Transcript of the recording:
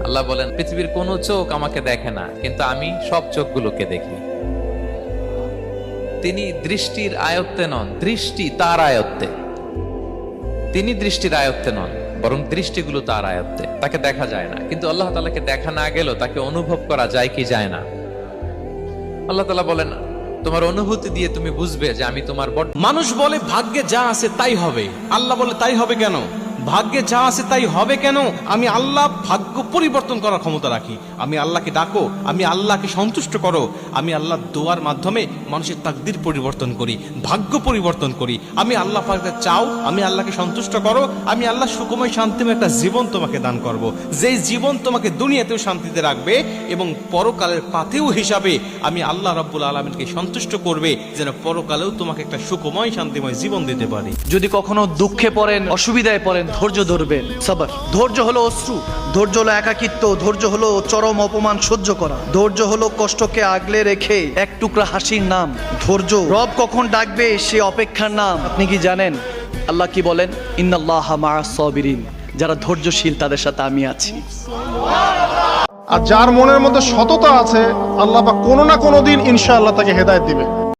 আল্লাহ বলেন, পৃথিবীর কোন চোখ আমাকে দেখে না, কিন্তু আমি সব চোখগুলোকে দেখি। তিনি দৃষ্টির আয়ত্তে নন, দৃষ্টি তার আয়ত্তে। তিনি দৃষ্টির আয়ত্তে নন, বরং দৃষ্টিগুলো তার আয়ত্তে। তাকে দেখা যায় না, কিন্তু আল্লাহ তাআলাকে দেখা না গেলেও তাকে অনুভব করা যায় কি যায় না? আল্লাহ তাআলা বলেন, তোমার অনুভূতি দিয়ে তুমি বুঝবে যে আমি তোমার বড়। মানুষ বলে ভাগ্যে যা আছে তাই হবে, আল্লাহ বলে তাই হবে কেন? ভাগ্যে যা আছে তাই হবে কেন? আমি আল্লাহ ভাগ্য পরিবর্তন করার ক্ষমতা রাখি। আমি আল্লাহকে ডাকো, আমি আল্লাহকে সন্তুষ্ট করো। আমি আল্লাহ দোয়ার মাধ্যমে মানুষের তাকদির পরিবর্তন করি, ভাগ্য পরিবর্তন করি। আমি আল্লাহ পাকে চাও, আমি আল্লাহকে সন্তুষ্ট করো, আমি আল্লাহ সুখময় শান্তিময় একটা জীবন তোমাকে দান করব, যেই জীবন তোমাকে দুনিয়াতেও শান্তিতে রাখবে এবং পরকালের পাথেও হিসাবে আমি আল্লাহ রাব্বুল আলামিনকে সন্তুষ্ট করবে, যেন পরকালেও তোমাকে একটা সুখময় শান্তিময় জীবন দিতে পারি। যদি কখনো দুঃখে পড়েন, অসুবিধায় পড়েন, ধৈর্য ধরবেন। সবর, ধৈর্য হলো অশ্রু, ধৈর্য হলো একাকিত্ব, ধৈর্য হলো চরম অপমান সহ্য করা, ধৈর্য হলো কষ্টকে আগলে রেখে এক টুকরা হাসির নাম ধৈর্য। রব কখন ডাকবে সে অপেক্ষার নাম। আপনি কি জানেন আল্লাহ কি বলেন? ইন্নাল্লাহা মাআস সাবিরিন, যারা ধৈর্যশীল তাদের সাথে আমি আছি। আর যার মনের মধ্যে সততা আছে, আল্লাহ পাক কোনো না কোনো দিন ইনশাআল্লাহ তাকে হেদায়েত দিবে।